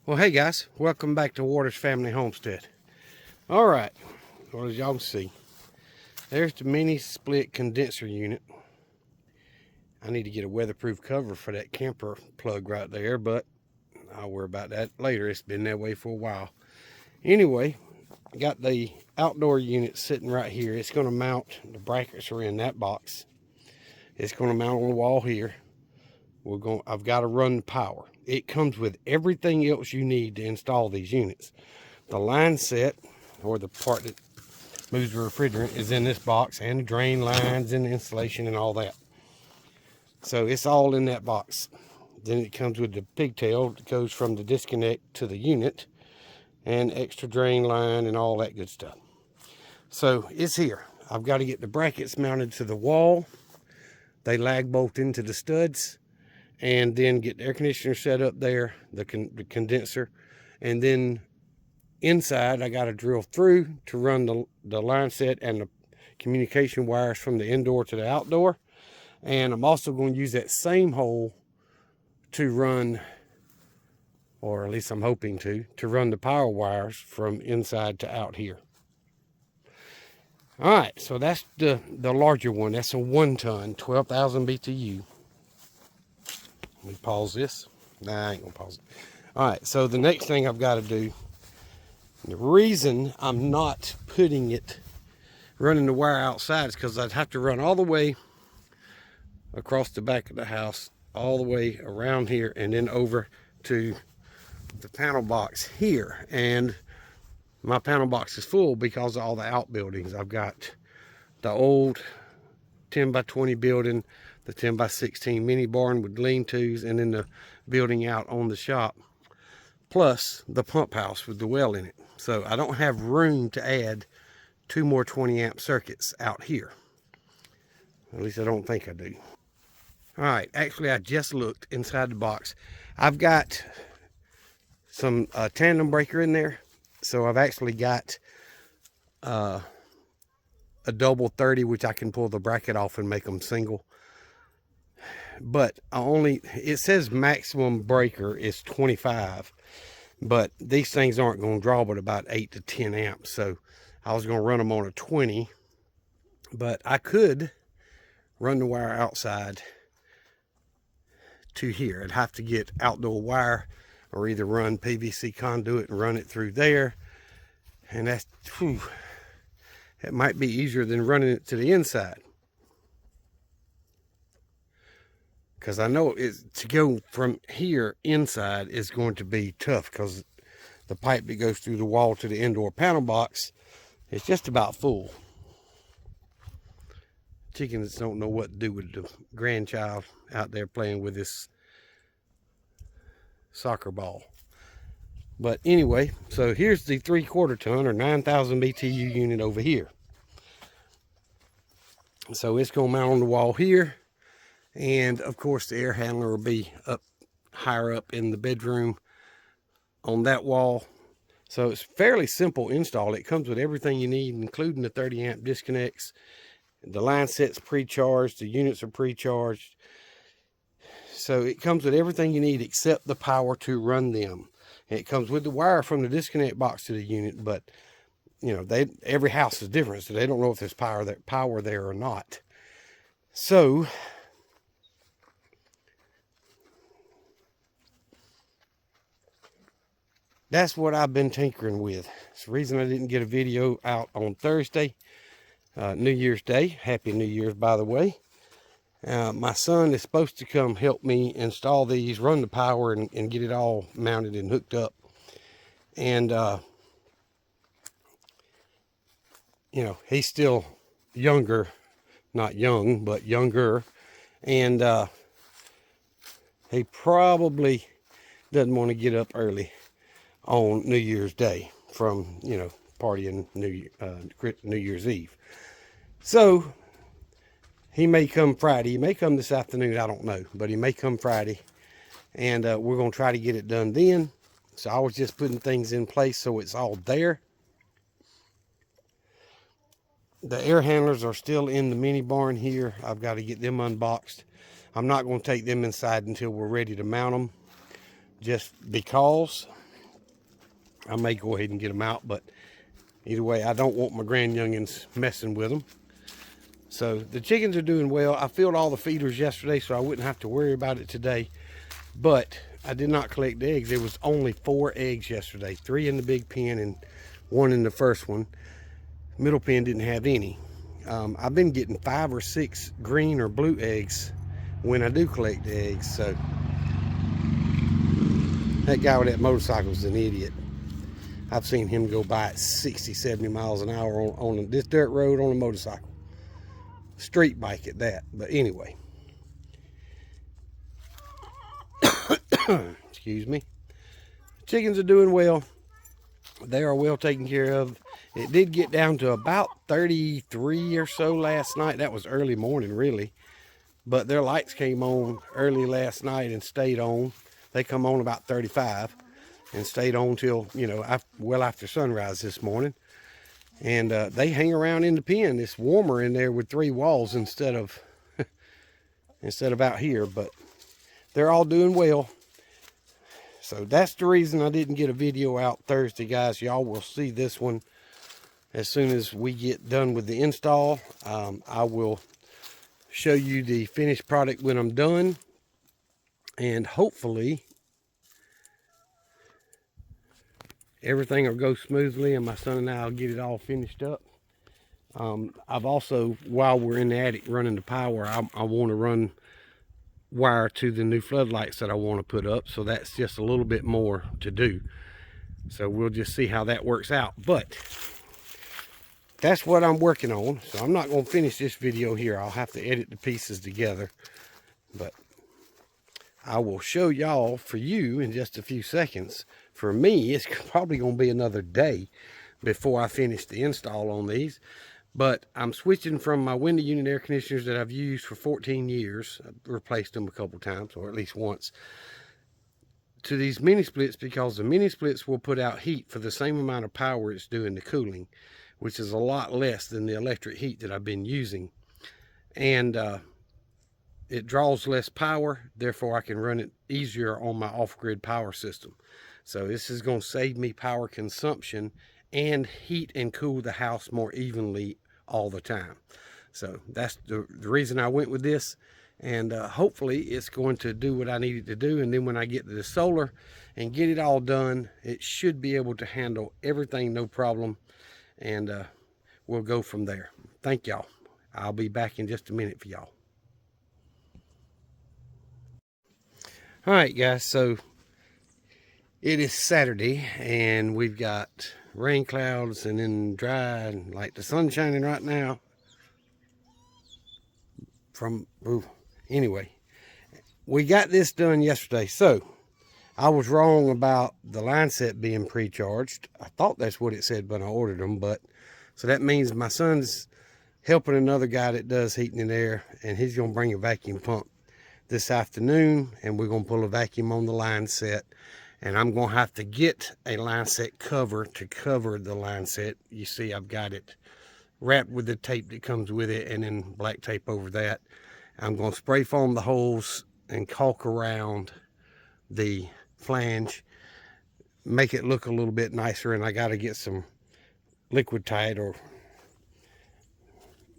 Well, hey guys, welcome back to Waters Family Homestead. All right, well, as y'all can see, there's the mini split condenser unit. I need to get a weatherproof cover for that camper plug right there, but I'll worry about that later. It's been that way for a while. Anyway, got the outdoor unit sitting right here. It's going to mount, the brackets are in that box. It's going to mount on the wall here. I've got to run the power. It comes with everything else you need to install these units. The line set, or the part that moves the refrigerant, is in this box, and the drain lines and the insulation and all that. So it's all in that box. Then it comes with the pigtail that goes from the disconnect to the unit, and extra drain line and all that good stuff. So it's here. I've got to get the brackets mounted to the wall. They lag bolt into the studs, and then get the air conditioner set up there, the condenser, and then inside I got to drill through to run the line set and the communication wires from the indoor to the outdoor. And I'm also going to use that same hole to run, or at least I'm hoping to run the power wires from inside to out here. All right, so that's the larger one. That's a 1 ton, 12,000 BTU. Let me pause this. Nah, I ain't gonna pause it. All right, so the next thing I've got to do, the reason I'm not running the wire outside is because I'd have to run all the way across the back of the house, all the way around here, and then over to the panel box here. And my panel box is full because of all the outbuildings. I've got the old 10 by 20 building, the 10 by 16 mini barn with lean-tos, and then the building out on the shop, plus the pump house with the well in it. So I don't have room to add 2 more 20 amp circuits out here. At least I don't think I do. All right, actually I just looked inside the box. I've got some tandem breaker in there. So I've actually got a double 30, which I can pull the bracket off and make them single. But it says maximum breaker is 25, but these things aren't going to draw but about 8 to 10 amps. So I was going to run them on a 20, but I could run the wire outside to here. I'd have to get outdoor wire, or either run PVC conduit and run it through there. And that's, it might be easier than running it to the inside. Because I know to go from here inside is going to be tough, because the pipe that goes through the wall to the indoor panel box is just about full. Chickens don't know what to do with the grandchild out there playing with this soccer ball. But anyway, so here's the 3/4 ton or 9,000 BTU unit over here. So it's going to mount on the wall here. And of course the air handler will be up higher up in the bedroom on that wall. So it's fairly simple install. It comes with everything you need, including the 30 amp disconnects. The line set's pre-charged, the units are pre-charged. So it comes with everything you need except the power to run them. And it comes with the wire from the disconnect box to the unit, but you know, every house is different, so they don't know if there's power there or not. So that's what I've been tinkering with. It's the reason I didn't get a video out on Thursday, New Year's Day. Happy New Year's, by the way. My son is supposed to come help me install these, run the power, and get it all mounted and hooked up. And, you know, he's still younger, not young, but younger. And he probably doesn't want to get up early on New Year's Day from, you know, partying New Year's Eve. So he may come Friday. He may come this afternoon. I don't know. But he may come Friday. And we're going to try to get it done then. So I was just putting things in place so it's all there. The air handlers are still in the mini barn here. I've got to get them unboxed. I'm not going to take them inside until we're ready to mount them. Just because I may go ahead and get them out, but either way, I don't want my grand youngins messing with them. So the chickens are doing well. I filled all the feeders yesterday, so I wouldn't have to worry about it today. But I did not collect eggs. There was only 4 eggs yesterday, 3 in the big pen and 1 in the first one. Middle pen didn't have any. I've been getting 5 or 6 green or blue eggs when I do collect the eggs. So that guy with that motorcycle is an idiot. I've seen him go by at 60, 70 miles an hour on this dirt road on a motorcycle. Street bike at that. But anyway. Excuse me. Chickens are doing well. They are well taken care of. It did get down to about 33 or so last night. That was early morning, really. But their lights came on early last night and stayed on. They come on about 35 and stayed on till, you know, well after sunrise this morning. And they hang around in the pen. It's warmer in there with 3 walls instead of out here. But they're all doing well. So that's the reason I didn't get a video out Thursday, guys. Y'all will see this one as soon as we get done with the install. I will show you the finished product when I'm done. And hopefully everything will go smoothly and my son and I will get it all finished up. I've also, while we're in the attic running the power, I want to run wire to the new floodlights that I want to put up. So that's just a little bit more to do. So we'll just see how that works out. But that's what I'm working on. So I'm not going to finish this video here. I'll have to edit the pieces together. But I will show y'all for you in just a few seconds. For me, it's probably going to be another day before I finish the install on these. But I'm switching from my window unit air conditioners that I've used for 14 years. I've replaced them a couple times, or at least once, to these mini splits, because the mini splits will put out heat for the same amount of power it's doing the cooling, which is a lot less than the electric heat that I've been using. And it draws less power, therefore I can run it easier on my off-grid power system. So this is going to save me power consumption and heat and cool the house more evenly all the time. So that's the reason I went with this. And hopefully it's going to do what I need it to do. And then when I get to the solar and get it all done, it should be able to handle everything no problem. And we'll go from there. Thank y'all. I'll be back in just a minute for y'all. All right, guys. So it is Saturday and we've got rain clouds and then dry, and like the sun shining right now. Anyway, we got this done yesterday. So I was wrong about the line set being pre-charged. I thought that's what it said when I ordered them, but so that means my son's helping another guy that does heating and air, and he's gonna bring a vacuum pump this afternoon, and we're gonna pull a vacuum on the line set. And I'm going to have to get a line set cover to cover the line set. You see, I've got it wrapped with the tape that comes with it and then black tape over that. I'm going to spray foam the holes and caulk around the flange, make it look a little bit nicer. And I got to get some Liquid-Tite or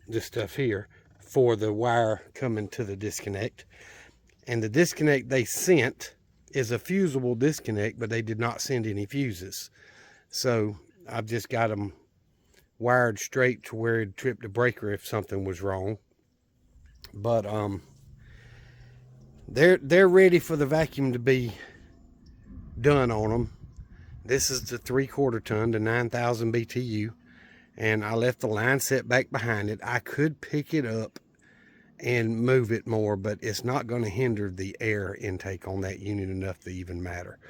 this stuff here for the wire coming to the disconnect. And the disconnect they sent is a fusible disconnect, but they did not send any fuses. So I've just got them wired straight to where it'd trip the breaker if something was wrong. But they're ready for the vacuum to be done on them. This is the 3/4 ton, the 9,000 BTU, and I left the line set back behind it. I could pick it up and move it more, but it's not going to hinder the air intake on that unit enough to even matter.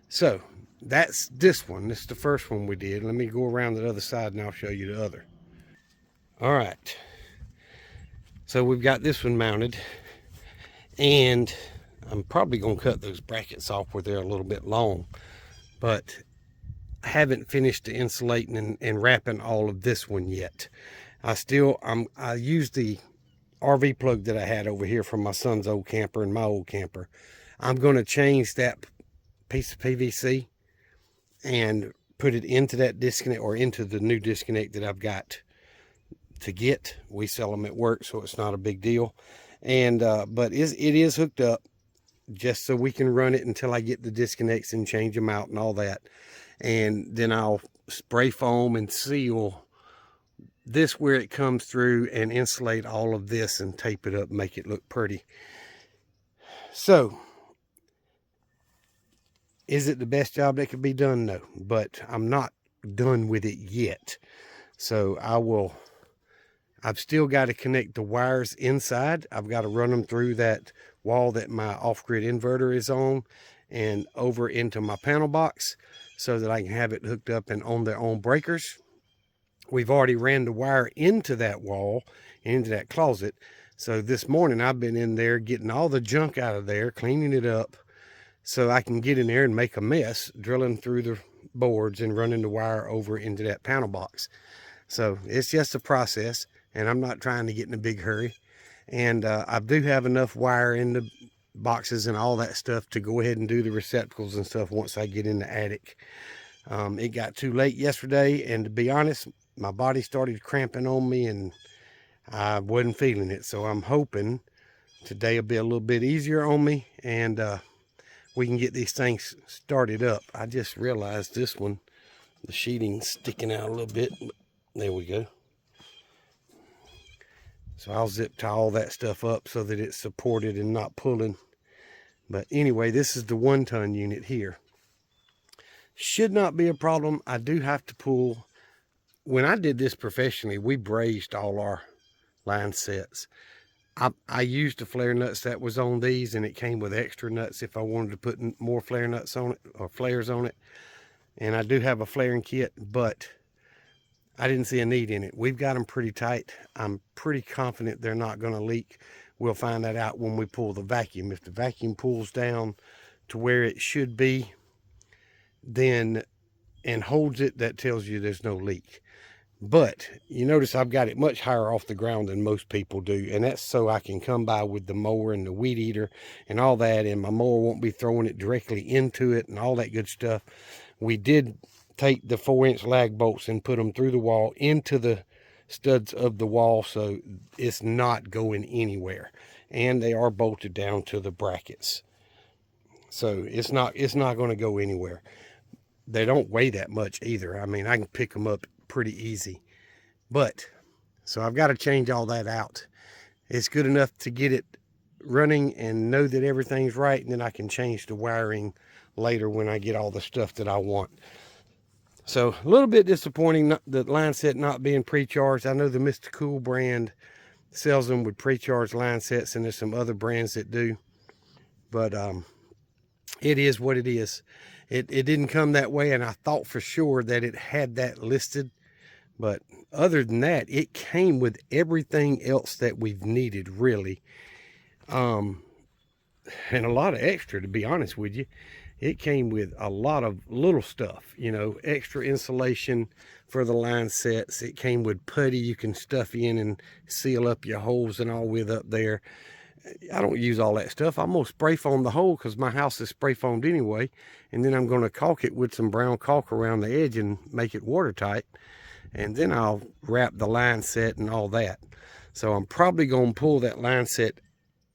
So that's this one. This is the first one we did. Let me go around the other side and I'll show you the other. All right, so we've got this one mounted, and I'm probably going to cut those brackets off where they're a little bit long, but I haven't finished the insulating and wrapping all of this one yet. I used the RV plug that I had over here from my son's old camper and my old camper. I'm going to change that piece of PVC and put it into that disconnect, or into the new disconnect that I've got to get. We sell them at work, so it's not a big deal. And but it is hooked up just so we can run it until I get the disconnects and change them out and all that. And then I'll spray foam and seal this where it comes through, and insulate all of this and tape it up, make it look pretty. So is it the best job that could be done? No, but I'm not done with it yet. So I've still got to connect the wires inside. I've got to run them through that wall that my off-grid inverter is on, and over into my panel box, so that I can have it hooked up and on their own breakers. We've already ran the wire into that wall, into that closet. So this morning I've been in there getting all the junk out of there, cleaning it up, so I can get in there and make a mess, drilling through the boards and running the wire over into that panel box. So it's just a process, and I'm not trying to get in a big hurry. And I do have enough wire in the boxes and all that stuff to go ahead and do the receptacles and stuff once I get in the attic. It got too late yesterday, and to be honest, my body started cramping on me and I wasn't feeling it. So I'm hoping today will be a little bit easier on me, and we can get these things started up. I just realized this one, the sheeting's sticking out a little bit. There we go. So I'll zip tie all that stuff up so that it's supported and not pulling. But anyway, this is the 1-ton unit here. Should not be a problem. I do have to pull. When I did this professionally, we brazed all our line sets. I used the flare nuts that was on these, and it came with extra nuts if I wanted to put more flare nuts on it, or flares on it. And I do have a flaring kit, but I didn't see a need in it. We've got them pretty tight. I'm pretty confident they're not going to leak. We'll find that out when we pull the vacuum. If the vacuum pulls down to where it should be, then, and holds it, that tells you there's no leak. But you notice I've got it much higher off the ground than most people do, and that's so I can come by with the mower and the weed eater and all that, and my mower won't be throwing it directly into it and all that good stuff. We did take the 4-inch lag bolts and put them through the wall into the studs of the wall, so it's not going anywhere, and they are bolted down to the brackets, so it's not going to go anywhere. They don't weigh that much either. I mean, I can pick them up pretty easy. But so I've got to change all that out. It's good enough to get it running and know that everything's right, and then I can change the wiring later when I get all the stuff that I want. So a little bit disappointing, the line set not being pre-charged. I know the Mr. Cool brand sells them with pre-charged line sets, and there's some other brands that do, but it is what it is. It didn't come that way, and I thought for sure that it had that listed. But other than that, it came with everything else that we've needed, really. And a lot of extra, to be honest with you. It came with a lot of little stuff, you know, extra insulation for the line sets. It came with putty you can stuff in and seal up your holes and all with up there. I don't use all that stuff. I'm going to spray foam the hole because my house is spray foamed anyway. And then I'm going to caulk it with some brown caulk around the edge and make it watertight. And then I'll wrap the line set and all that. So I'm probably going to pull that line set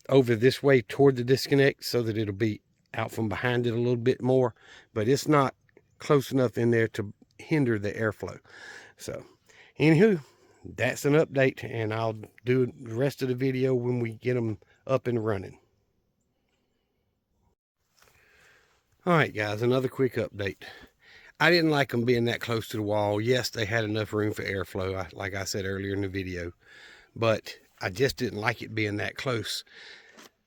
over this way toward the disconnect so that it'll be out from behind it a little bit more. But it's not close enough in there to hinder the airflow. So anywho, that's an update, and I'll do the rest of the video when we get them up and running. All right, guys, another quick update. I didn't like them being that close to the wall. Yes, they had enough room for airflow, like I said earlier in the video, but I just didn't like it being that close.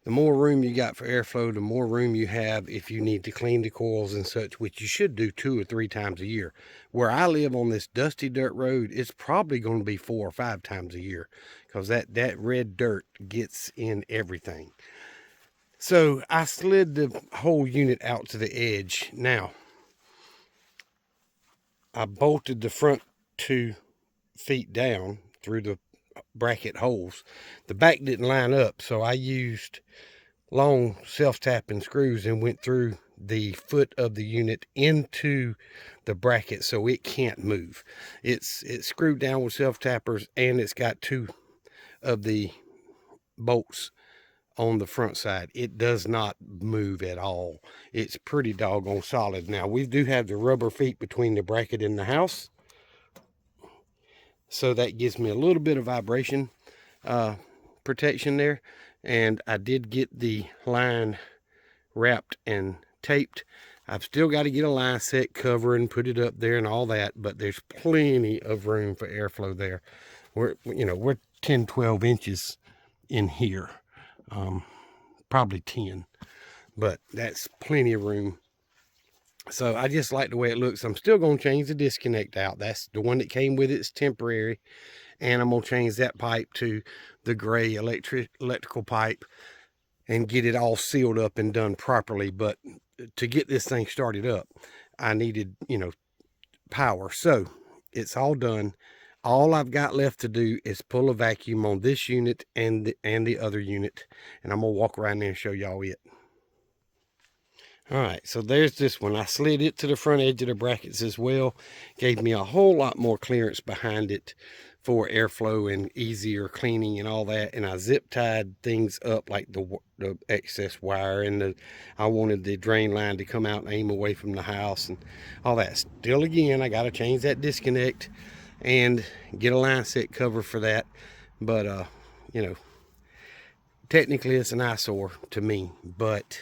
The more room you got for airflow, the more room you have if you need to clean the coils and such, which you should do 2 or 3 times a year. Where I live on this dusty dirt road, it's probably going to be 4 or 5 times a year, because that red dirt gets in everything. So I slid the whole unit out to the edge. Now, I bolted the front 2 feet down through the bracket holes. The back didn't line up, so I used long self-tapping screws and went through the foot of the unit into the bracket so it can't move. It's screwed down with self-tappers, and it's got 2 of the bolts on the front side. It does not move at all. It's pretty doggone solid. Now, we do have the rubber feet between the bracket and the house, so that gives me a little bit of vibration protection there. And I did get the line wrapped and taped. I've still got to get a line set, cover, and put it up there and all that, but there's plenty of room for airflow there. We're 10, 12 inches in here, probably 10, but that's plenty of room. So I just like the way it looks. I'm still going to change the disconnect out. That's the one that came with it. It's temporary, and I'm going to change that pipe to the gray electrical pipe and get it all sealed up and done properly. But to get this thing started up, I needed, power. So it's all done. All I've got left to do is pull a vacuum on this unit and the other unit, and I'm gonna walk around there and show y'all it. All right, so there's this one. I slid it to the front edge of the brackets as well. Gave me a whole lot more clearance behind it for airflow and easier cleaning and all that. And I zip tied things up, like the excess wire, and I wanted the drain line to come out and aim away from the house and all that. Still, again, I got to change that disconnect and get a line set cover for that. But technically it's an eyesore to me, but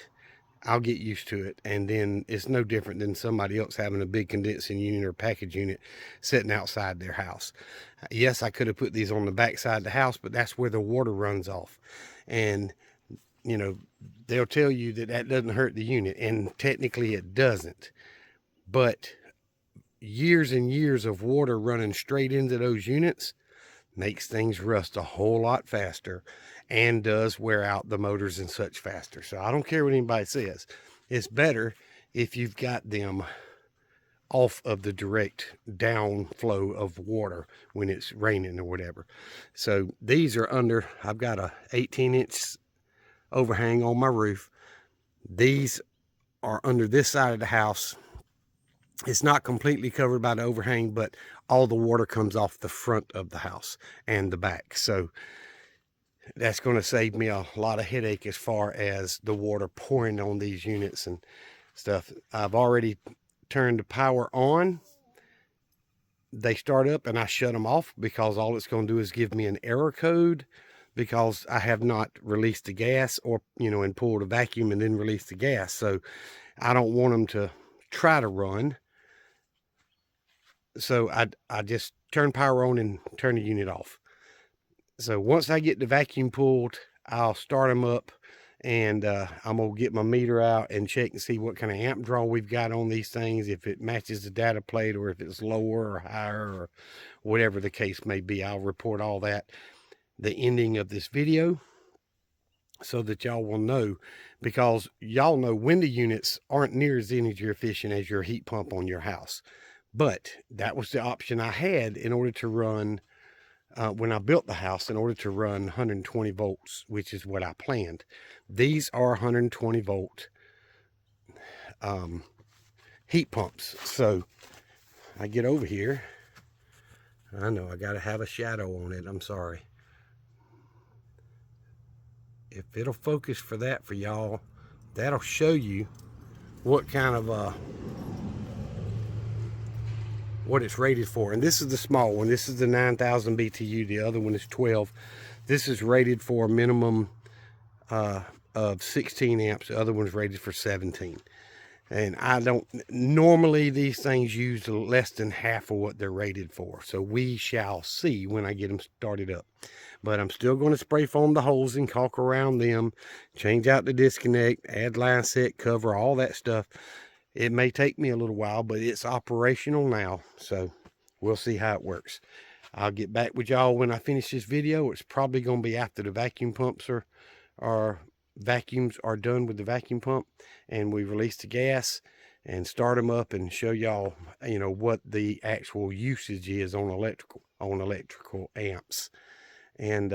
I'll get used to it. And then it's no different than somebody else having a big condensing unit or package unit sitting outside their house. Yes, I could have put these on the back side of the house, but that's where the water runs off. And, they'll tell you that that doesn't hurt the unit, and technically it doesn't. But years and years of water running straight into those units makes things rust a whole lot faster and does wear out the motors and such faster. So I don't care what anybody says. It's better if you've got them off of the direct downflow of water when it's raining or whatever. So these are under, I've got a 18-inch overhang on my roof. These are under this side of the house. It's not completely covered by the overhang, but all the water comes off the front of the house and the back. So that's going to save me a lot of headache as far as the water pouring on these units and stuff. I've already turned the power on. They start up and I shut them off, because all it's going to do is give me an error code, because I have not released the gas, or, and pulled a vacuum and then released the gas. So I don't want them to try to run. So I just turn power on and turn the unit off. So once I get the vacuum pulled, I'll start them up, and I'm going to get my meter out and check and see what kind of amp draw we've got on these things, if it matches the data plate or if it's lower or higher or whatever the case may be. I'll report all that the ending of this video, so that y'all will know, because y'all know window units aren't near as energy efficient as your heat pump on your house. But that was the option I had in order to run, when I built the house, in order to run 120 volts, which is what I planned. These are 120 volt heat pumps. So I get over here. I know I got to have a shadow on it. I'm sorry. If it'll focus for that for y'all, that'll show you what kind of what it's rated for. And this is the small one. This is the 9,000 BTU. The other one is 12. This is rated for a minimum of 16 amps. The other one's rated for 17. And I don't, normally these things use less than half of what they're rated for. So we shall see when I get them started up. But I'm still going to spray foam the holes and caulk around them, change out the disconnect, add line set, cover, all that stuff. It may take me a little while, but it's operational now. So we'll see how it works. I'll get back with y'all when I finish this video. It's probably going to be after the vacuum pumps vacuums are done with the vacuum pump, and we release the gas and start them up and show y'all, what the actual usage is on electrical amps. And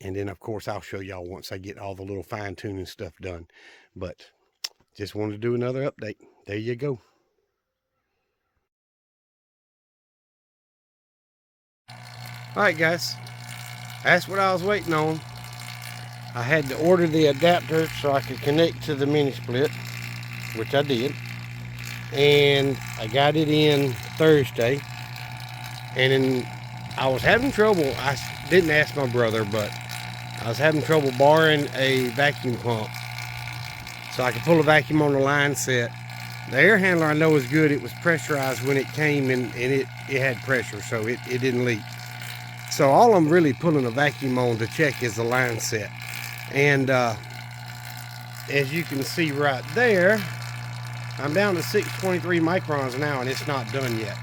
then of course I'll show y'all once I get all the little fine tuning stuff done. But just wanted to do another update. There you go. All right, guys, that's what I was waiting on. I had to order the adapter so I could connect to the mini split, which I did. And I got it in Thursday. And then I was having trouble. I didn't ask my brother, but I was having trouble borrowing a vacuum pump so I could pull a vacuum on the line set. The air handler I know is good. It was pressurized when it came, and it had pressure, so it didn't leak. So all I'm really pulling a vacuum on to check is the line set. And as you can see right there, I'm down to 623 microns now, and it's not done yet.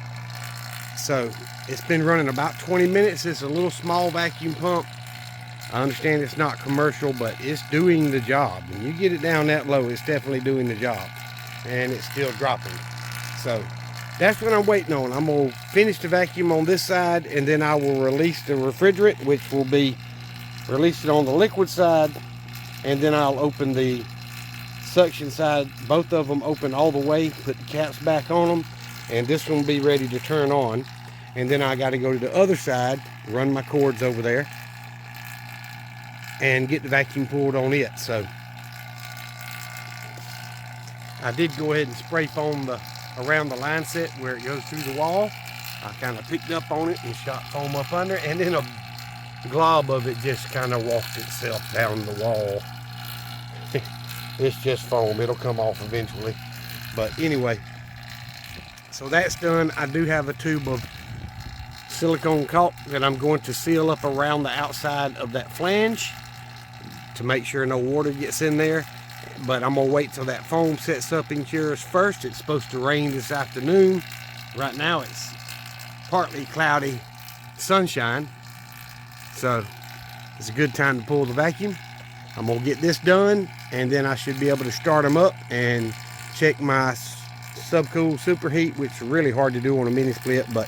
So it's been running about 20 minutes. It's a little small vacuum pump. I understand it's not commercial, but it's doing the job. When you get it down that low, it's definitely doing the job. And it's still dropping. So that's what I'm waiting on. I'm going to finish the vacuum on this side, and then I will release the refrigerant, which will be released on the liquid side, and then I'll open the suction side. Both of them open all the way, put the caps back on them, and this one will be ready to turn on. And then I got to go to the other side, run my cords over there, and get the vacuum pulled on it. So I did go ahead and spray foam around the line set where it goes through the wall. I kind of picked up on it and shot foam up under, and then a glob of it just kind of walked itself down the wall. It's just foam. It'll come off eventually. But anyway, so that's done. I do have a tube of silicone caulk that I'm going to seal up around the outside of that flange to make sure no water gets in there. But I'm gonna wait till that foam sets up and cures first. It's supposed to rain this afternoon. Right now it's partly cloudy sunshine, so it's a good time to pull the vacuum. I'm gonna get this done, and then I should be able to start them up and check my subcool superheat, which is really hard to do on a mini split, but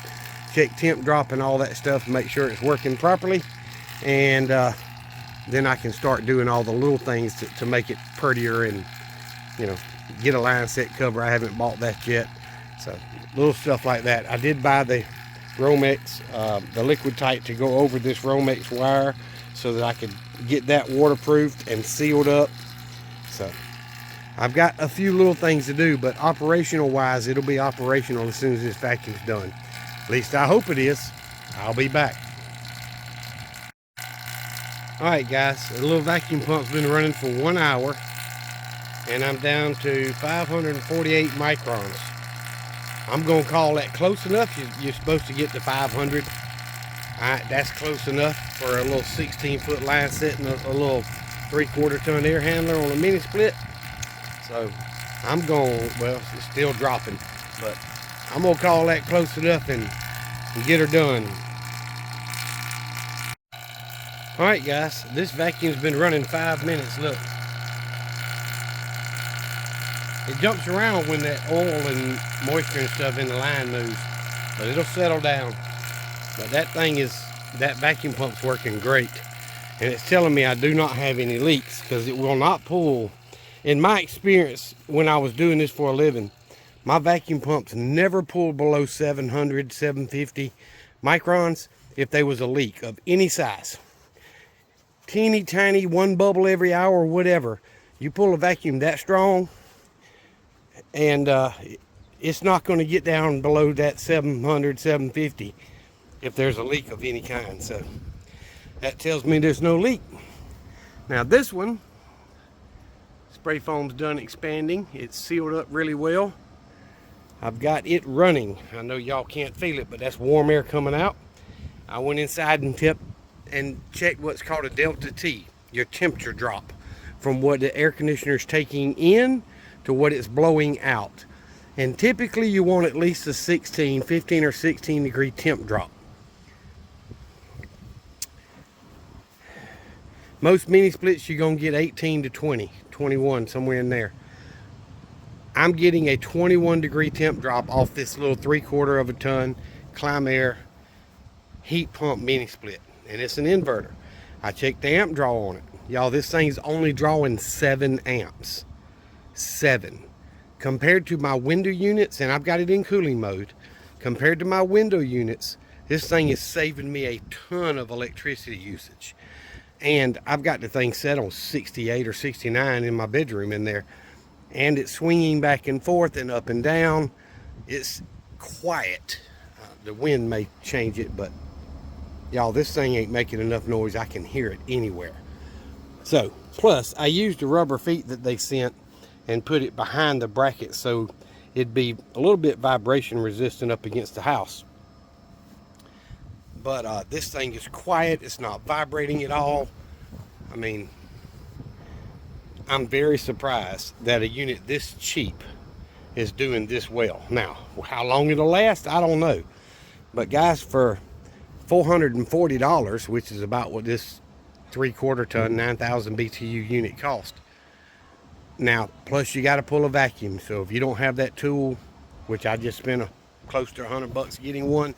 check temp drop and all that stuff and make sure it's working properly. And then I can start doing all the little things to make it prettier, and get a line set cover. I haven't bought that yet, so little stuff like that. I did buy the Romex, the liquid tight, to go over this Romex wire so that I could get that waterproofed and sealed up. So I've got a few little things to do, but operational wise, it'll be operational as soon as this vacuum's done. At least I hope it is. I'll be back. All right, guys, the little vacuum pump's been running for 1 hour, and I'm down to 548 microns. I'm gonna call that close enough. You're supposed to get to 500. All right, that's close enough for a little 16-foot line set and a little 3/4 ton air handler on a mini split. So I'm going, well, it's still dropping, but I'm gonna call that close enough and get her done. All right, guys, this vacuum's been running 5 minutes. Look, it jumps around when that oil and moisture and stuff in the line moves, but it'll settle down. But that vacuum pump's working great, and it's telling me I do not have any leaks, because it will not pull. In my experience, when I was doing this for a living, my vacuum pumps never pulled below 700, 750 microns if there was a leak of any size. Teeny tiny, one bubble every hour, whatever. You pull a vacuum that strong, and it's not going to get down below that 700, 750 if there's a leak of any kind. So that tells me there's no leak. Now this one, spray foam's done expanding. It's sealed up really well. I've got it running. I know y'all can't feel it, but that's warm air coming out. I went inside and checked what's called a delta T, your temperature drop from what the air conditioner is taking in to what it's blowing out. And typically you want at least a 15 or 16 degree temp drop. Most mini splits you're going to get 18 to 20, 21, somewhere in there. I'm getting a 21 degree temp drop off this little 3/4 of a ton Climair heat pump mini split. And it's an inverter. I checked the amp draw on it. Y'all, this thing's only drawing 7 amps. 7. Compared to my window units, and I've got it in cooling mode, compared to my window units, this thing is saving me a ton of electricity usage. And I've got the thing set on 68 or 69 in my bedroom in there, and it's swinging back and forth and up and down. It's quiet. The wind may change it, but y'all, this thing ain't making enough noise. I can hear it anywhere. So, plus I used the rubber feet that they sent and put it behind the bracket so it'd be a little bit vibration resistant up against the house. But this thing is quiet. It's not vibrating at all. I mean, I'm very surprised that a unit this cheap is doing this well. Now, how long it'll last, I don't know. But guys, for $440, which is about what this 3/4 ton 9,000 BTU unit cost. Now, plus you got to pull a vacuum. So if you don't have that tool, which I just spent close to $100 getting one,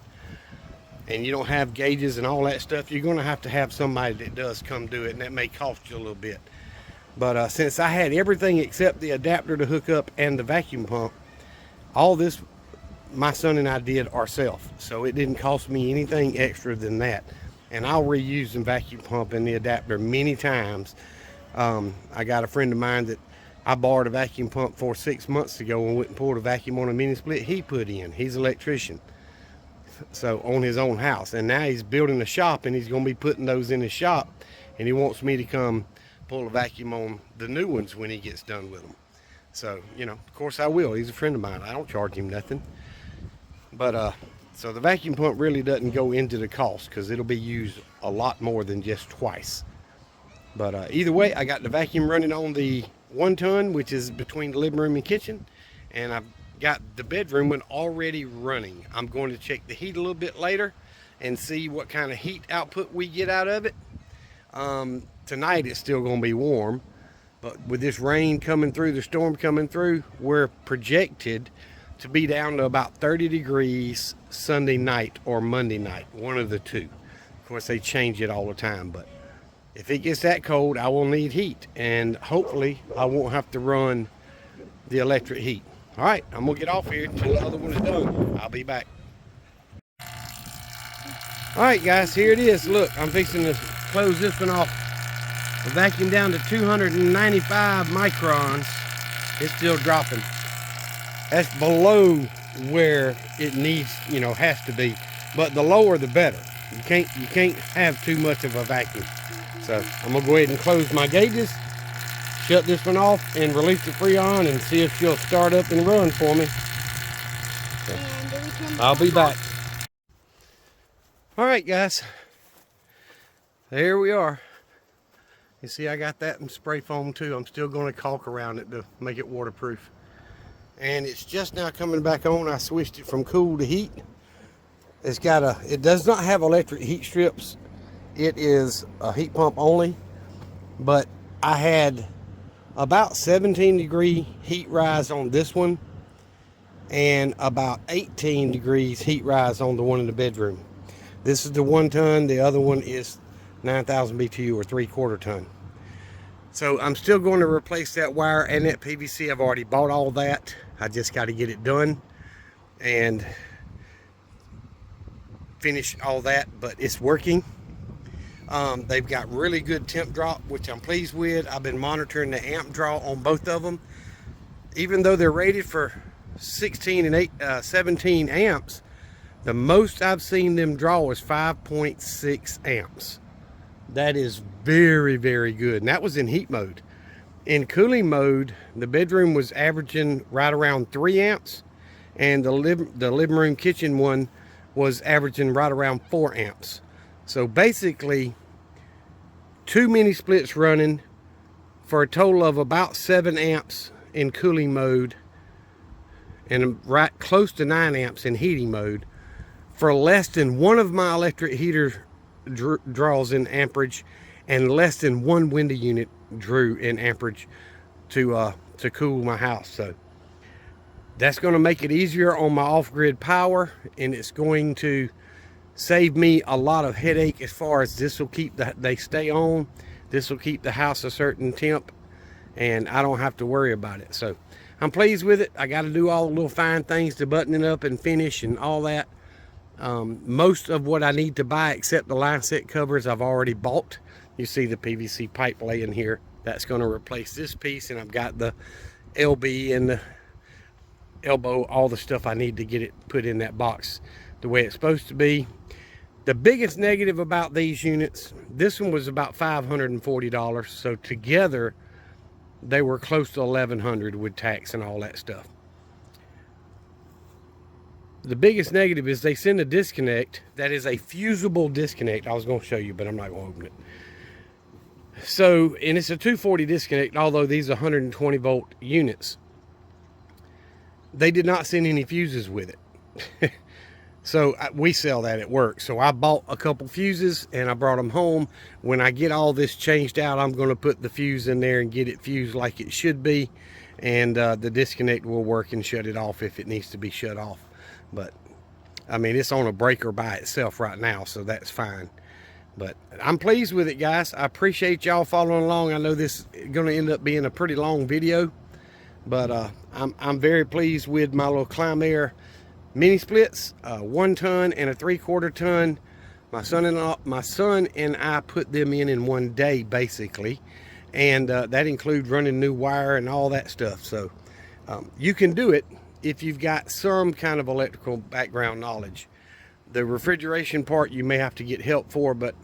and you don't have gauges and all that stuff, you're going to have somebody that does come do it, and that may cost you a little bit. But since I had everything except the adapter to hook up and the vacuum pump, all this my son and I did ourselves, so it didn't cost me anything extra than that. And I'll reuse the vacuum pump and the adapter many times. I got a friend of mine that I borrowed a vacuum pump for 6 months ago and went and pulled a vacuum on a mini split he put in. He's an electrician, so on his own house, and now he's building a shop and he's going to be putting those in his shop, and he wants me to come pull a vacuum on the new ones when he gets done with them. So, you know, of course I will. He's a friend of mine. I don't charge him nothing. But so the vacuum pump really doesn't go into the cost because it'll be used a lot more than just twice. But either way, I got the vacuum running on the 1 ton, which is between the living room and kitchen, and I've got the bedroom one already running. I'm going to check the heat a little bit later and see what kind of heat output we get out of it. Tonight it's still going to be warm, but with this rain coming through, the storm coming through, we're projected to be down to about 30 degrees Sunday night or Monday night, one of the two. Of course, they change it all the time, but if it gets that cold, I will need heat, and hopefully I won't have to run the electric heat. All right, I'm gonna get off here until the other one's done. I'll be back. All right, guys, here it is. Look, I'm fixing to close this one off. The vacuum down to 295 microns. It's still dropping. That's below where it needs, you know, has to be. But the lower, the better. You can't have too much of a vacuum. So I'm gonna go ahead and close my gauges, shut this one off, and release the Freon and see if she'll start up and run for me. So I'll be back. All right, guys. There we are. You see, I got that in spray foam too. I'm still going to caulk around it to make it waterproof. And it's just now coming back on. I switched it from cool to heat. It does not have electric heat strips. It is a heat pump only. But I had about 17-degree heat rise on this one, and about 18 degrees heat rise on the one in the bedroom. This is the 1 ton. The other one is 9,000 BTU or 3/4 ton. So I'm still going to replace that wire and that PVC. I've already bought all that. I just got to get it done and finish all that, but it's working. They've got really good temp drop, which I'm pleased with. I've been monitoring the amp draw on both of them. Even though they're rated for 16 and 17 amps, the most I've seen them draw is 5.6 amps. That is very, very good. And that was in heat mode. In cooling mode, the bedroom was averaging right around 3 amps. And the living room kitchen one was averaging right around 4 amps. So basically, 2 mini splits running for a total of about 7 amps in cooling mode and right close to 9 amps in heating mode for less than one of my electric heater draws in amperage, and less than one window unit drew in amperage to cool my house. So that's going to make it easier on my off-grid power, and it's going to save me a lot of headache as far as this will keep they stay on. This will keep the house a certain temp, and I don't have to worry about it. So I'm pleased with it. I got to do all the little fine things to button it up and finish and all that. Most of what I need to buy except the line set covers I've already bought. You see the PVC pipe laying here. That's going to replace this piece, and I've got the LB and the elbow, all the stuff I need to get it put in that box the way it's supposed to be. The biggest negative about these units, this one was about $540, so together they were close to $1,100 with tax and all that stuff. The biggest negative is they send a disconnect that is a fusible disconnect. I was going to show you, but I'm not going to open it. So, and it's a 240 disconnect, although these are 120 volt units. They did not send any fuses with it. So we sell that at work. So I bought a couple fuses and I brought them home. When I get all this changed out, I'm going to put the fuse in there and get it fused like it should be. And the disconnect will work and shut it off if it needs to be shut off. But I mean, it's on a breaker by itself right now, so that's fine. But I'm pleased with it, guys. I appreciate y'all following along. I know this is going to end up being a pretty long video, but I'm very pleased with my little Climb-Air mini splits, 1 ton and a 3/4 ton. My son and I put them in one day basically, and that includes running new wire and all that stuff. So you can do it if you've got some kind of electrical background knowledge. The refrigeration part you may have to get help for, but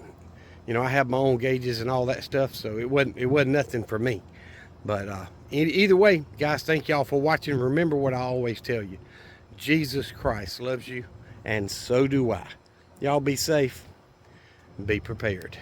you know, I have my own gauges and all that stuff, so it wasn't nothing for me. But either way, guys, thank y'all for watching. Remember what I always tell you: Jesus Christ loves you, and so do I. Y'all be safe and be prepared.